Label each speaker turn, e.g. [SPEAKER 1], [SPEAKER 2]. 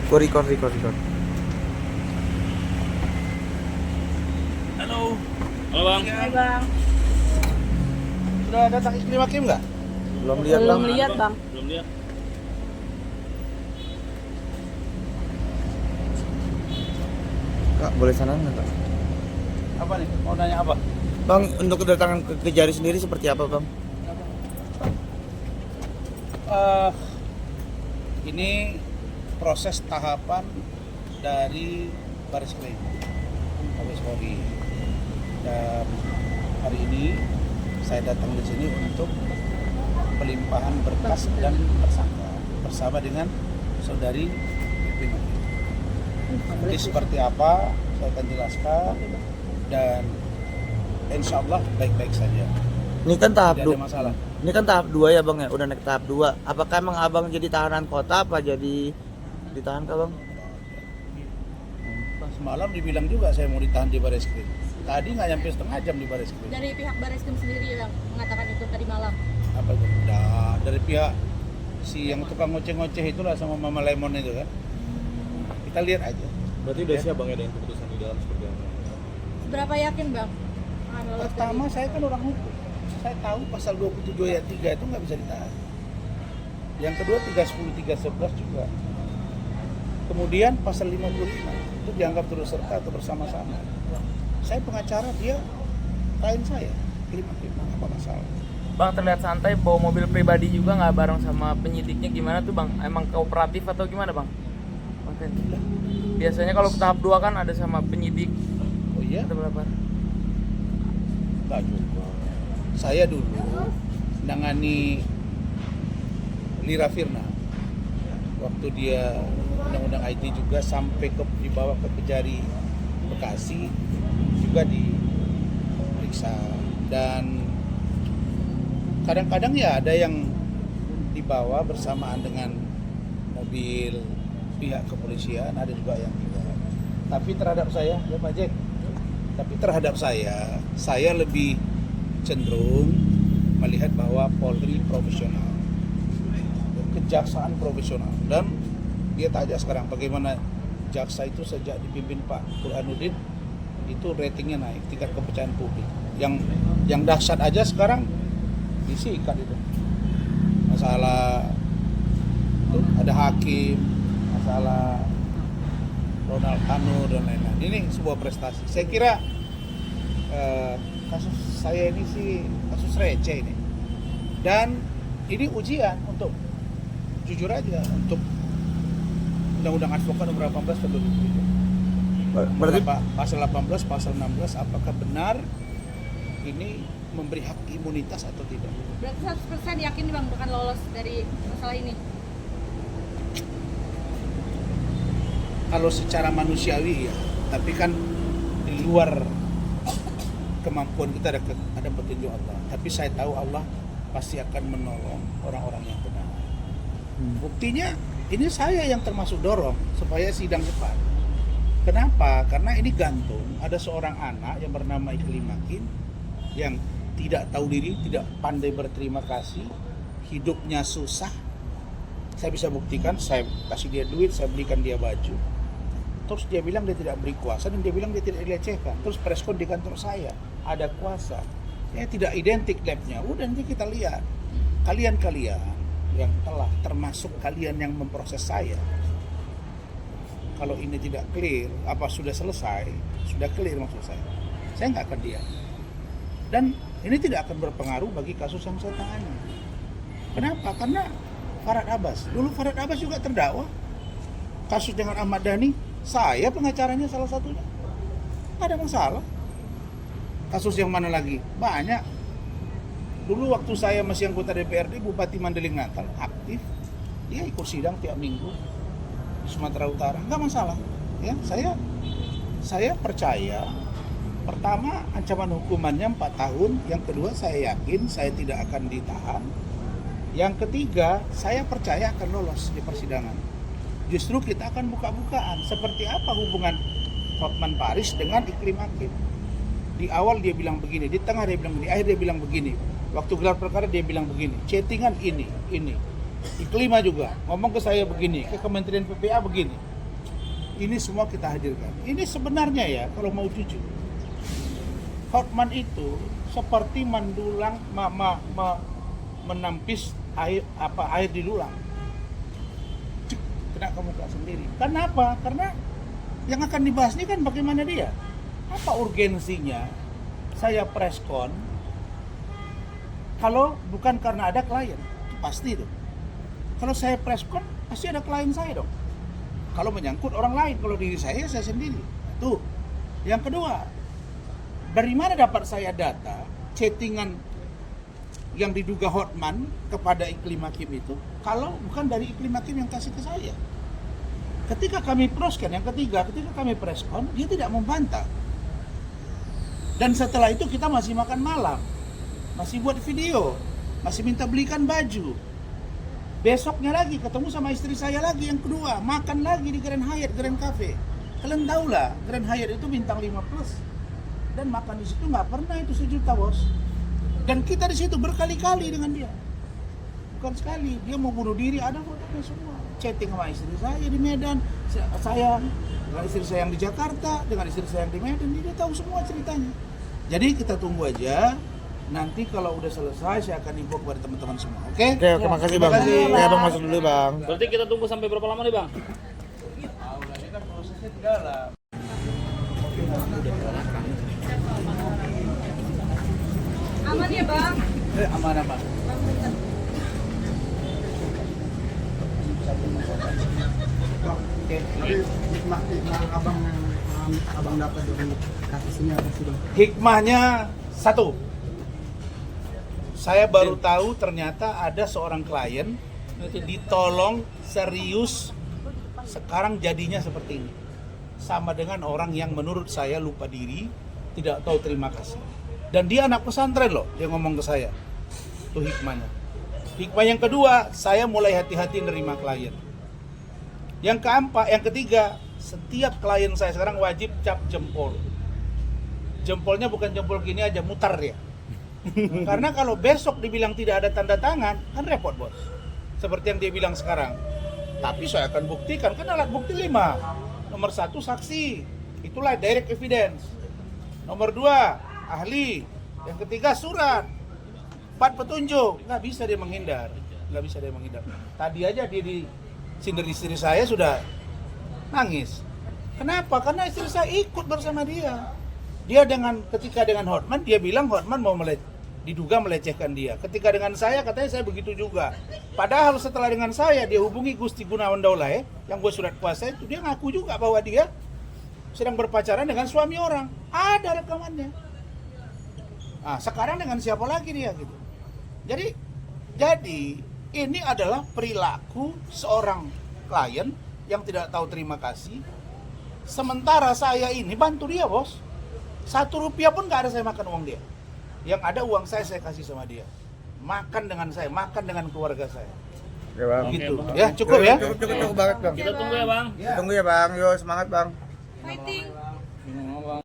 [SPEAKER 1] Gua record.
[SPEAKER 2] Halo. Halo Bang.
[SPEAKER 3] Hai Bang.
[SPEAKER 2] Sudah datang Iklim Hakim nggak?
[SPEAKER 1] Belum lihat
[SPEAKER 3] Belum
[SPEAKER 1] bang.
[SPEAKER 3] lihat Bang.
[SPEAKER 2] Belum lihat.
[SPEAKER 1] Kak, boleh sana nggak kak?
[SPEAKER 2] Apa nih? Mau nanya apa?
[SPEAKER 1] Bang, untuk kedatangan ke Kejari sendiri seperti apa bang?
[SPEAKER 2] Eh, ini proses tahapan dari Baris Krim, Mabes Polri. Dan hari ini saya datang di sini untuk pelimpahan berkas dan tersangka bersama dengan saudari Iklim Hakim. Nanti seperti apa saya akan jelaskan dan insya Allah baik-baik saja.
[SPEAKER 1] Ini kan tahap
[SPEAKER 2] Tidak ada masalah.
[SPEAKER 1] Ini kan tahap 2 ya bang ya, udah naik tahap 2. Apakah emang abang jadi tahanan kota apa jadi ditahan kah bang?
[SPEAKER 2] Semalam dibilang juga saya mau ditahan di Baris Krim. Tadi nggak nyampe setengah jam di Baris Krim.
[SPEAKER 3] Dari pihak Bareskrim sendiri yang mengatakan itu tadi malam.
[SPEAKER 2] Apa itu? Nah, dari pihak si yang tukang ngoceh-ngoceh itulah sama Mama Lemon itu kan. Kita lihat aja.
[SPEAKER 4] Berarti udah siap bang ya dengan keputusan di dalam seperti apa?
[SPEAKER 3] Seberapa yakin Bang? Akan lolos
[SPEAKER 2] Pertama
[SPEAKER 3] dari-
[SPEAKER 2] saya kan orang hukum. Saya tahu pasal 27 ayat 3 itu nggak bisa ditahan. Yang kedua 310 311 juga. Kemudian pasal 55 itu dianggap turut serta atau bersama-sama. Saya pengacara, dia klien saya. Iklim Hakim, apa masalah?
[SPEAKER 5] Bang terlihat santai bawa mobil pribadi juga nggak bareng sama penyidiknya, gimana tuh Bang? Emang kooperatif atau gimana Bang? Oke. Biasanya kalau tahap 2 kan ada sama penyidik
[SPEAKER 2] Oh iya?
[SPEAKER 5] atau berapa?
[SPEAKER 2] Enggak juga. Saya dulu menangani Lira Firna waktu dia undang-undang IT juga sampai dibawa ke Kejari Bekasi juga diperiksa, dan kadang-kadang ya ada yang dibawa bersamaan dengan mobil pihak kepolisian, ada juga yang tidak. Tapi terhadap saya, ya Pak Jack, tapi terhadap saya lebih cenderung melihat bahwa Polri profesional, kejaksaan profesional, dan dia tanya sekarang bagaimana jaksa itu sejak dipimpin Pak Burhanuddin itu ratingnya naik, tingkat kepercayaan publik. Yang dahsyat aja sekarang disikat itu. Masalah tuh ada hakim, masalah Ronald Tanur dan lain-lain. Ini sebuah prestasi. Saya kira kasus saya ini sih kasus receh ini. Dan ini ujian untuk, jujur aja, untuk Undang-Undang Advokat nomor 18 tahun 2007.
[SPEAKER 1] Berarti
[SPEAKER 2] Pasal 18, pasal 16, apakah benar ini memberi hak imunitas atau tidak?
[SPEAKER 3] Berarti 100% yakin nih Bang akan lolos dari masalah ini.
[SPEAKER 2] Kalau secara manusiawi ya, tapi kan di luar kemampuan kita ada petunjuk Allah. Tapi saya tahu Allah pasti akan menolong orang-orang yang benar. Buktinya ini saya yang termasuk dorong supaya sidang cepat. Kenapa? Karena ini gantung. Ada seorang anak yang bernama Iklim Hakim yang tidak tahu diri, tidak pandai berterima kasih, hidupnya susah. Saya bisa buktikan, saya kasih dia duit, saya belikan dia baju. Terus dia bilang dia tidak beri kuasa dan dia bilang dia tidak dilecehkan. Terus preskon di kantor saya, ada kuasa. Ya tidak identik labnya. Udah nanti kita lihat. Kalian-kalian yang telah termasuk kalian yang memproses saya, kalau ini tidak clear, apa sudah selesai, sudah clear maksud saya nggak akan diam. Dan ini tidak akan berpengaruh bagi kasus yang saya tangani. Kenapa? Karena Farhad Abbas, dulu Farhad Abbas juga terdakwa kasus dengan Ahmad Dhani, saya pengacaranya salah satunya, nggak ada masalah. Kasus yang mana lagi? Banyak. Dulu waktu saya masih anggota DPRD, Bupati Mandeling Natal aktif, dia ikut sidang tiap minggu di Sumatera Utara, nggak masalah. Ya, saya percaya. Pertama, ancaman hukumannya 4 tahun. Yang kedua, saya yakin saya tidak akan ditahan. Yang ketiga, saya percaya akan lolos di persidangan. Justru kita akan buka-bukaan seperti apa hubungan Hotman Paris dengan Iklim Hakim. Di awal dia bilang begini, di tengah dia bilang begini, di akhir dia bilang begini. Waktu gelar perkara dia bilang begini, chattingan ini. Iklima juga ngomong ke saya begini, ke Kementerian PPA begini. Ini semua kita hadirkan. Ini sebenarnya ya, kalau mau jujur, Hotman itu seperti mendulang menampis air di dulang. Cuk, kena ke muka sendiri. Kenapa? Karena yang akan dibahas ini kan bagaimana dia. Apa urgensinya saya preskon kalau bukan karena ada klien? Pasti itu. Kalau saya preskon pasti ada klien saya dong. Kalau menyangkut orang lain, kalau diri saya sendiri. Tuh. Yang kedua, dari mana dapat saya data chattingan yang diduga Hotman kepada Iklim Hakim itu kalau bukan dari Iklim Hakim yang kasih ke saya? Ketika kami proskan, yang ketiga, ketika kami preskon, dia tidak membantah. Dan setelah itu kita masih makan malam, masih buat video, masih minta belikan baju. Besoknya lagi ketemu sama istri saya lagi yang kedua, makan lagi di Grand Hyatt, Grand Cafe. Kalian tahu lah, Grand Hyatt itu bintang 5+. Dan makan di situ nggak pernah itu 1 juta, bos. Dan kita di situ berkali-kali dengan dia. Bukan sekali, dia mau bunuh diri, ada fotonya semua. Chatting sama istri saya di Medan, saya dengan istri saya yang di Jakarta, dengan istri saya yang di Medan, dia tahu semua ceritanya. Jadi kita tunggu aja. Nanti kalau udah selesai saya akan info kepada teman-teman semua. Oke?
[SPEAKER 1] Oke, makasih Bang.
[SPEAKER 2] Terima kasih.
[SPEAKER 1] Ya, Bang masuk dulu, Bang.
[SPEAKER 4] Berarti kita tunggu sampai berapa lama nih, Bang?
[SPEAKER 2] Ini kan prosesnya di dalam.
[SPEAKER 3] Aman ya bang?
[SPEAKER 2] Aman-aman. Oke.
[SPEAKER 6] Hikmah abang dapat dari kasus ini apa sih bang?
[SPEAKER 2] Hikmahnya satu. Saya baru tahu ternyata ada seorang klien ditolong serius, sekarang jadinya seperti ini. Sama dengan orang yang menurut saya lupa diri, tidak tahu terima kasih. Dan dia anak pesantren loh, dia ngomong ke saya. Itu hikmahnya. Hikmah yang kedua, saya mulai hati-hati nerima klien. Yang keempat, yang ketiga, setiap klien saya sekarang wajib cap jempol. Jempolnya bukan jempol gini aja, mutar dia. Karena kalau besok dibilang tidak ada tanda tangan, kan repot bos. Seperti yang dia bilang sekarang. Tapi saya akan buktikan, kan alat bukti 5. Nomor 1 saksi, itulah direct evidence. Nomor 2 ahli. Yang ketiga surat. 4 petunjuk. Nggak bisa dia menghindar. Nggak bisa dia menghindar. Tadi aja dia di sindir istri saya sudah nangis. Kenapa? Karena istri saya ikut bersama dia. Dia ketika dengan Hotman, dia bilang Hotman mau diduga melecehkan dia. Ketika dengan saya, katanya saya begitu juga. Padahal setelah dengan saya, dia hubungi Gusti Gunawan Daulay, yang gue surat kuasa itu, dia ngaku juga bahwa dia sedang berpacaran dengan suami orang. Ada rekamannya. Nah, sekarang dengan siapa lagi dia gitu. Jadi ini adalah perilaku seorang klien yang tidak tahu terima kasih. Sementara saya ini bantu dia bos. 1 rupiah pun nggak ada saya makan uang dia. Yang ada uang saya kasih sama dia. Makan dengan saya, makan dengan keluarga saya.
[SPEAKER 1] Oke, Bang.
[SPEAKER 2] Gitu.
[SPEAKER 4] Oke, Bang.
[SPEAKER 2] Ya cukup ya.
[SPEAKER 1] Cukup banget, Bang.
[SPEAKER 4] Kita tunggu ya, Bang.
[SPEAKER 1] Tunggu ya, Bang. Yo, semangat, Bang.
[SPEAKER 3] Fighting.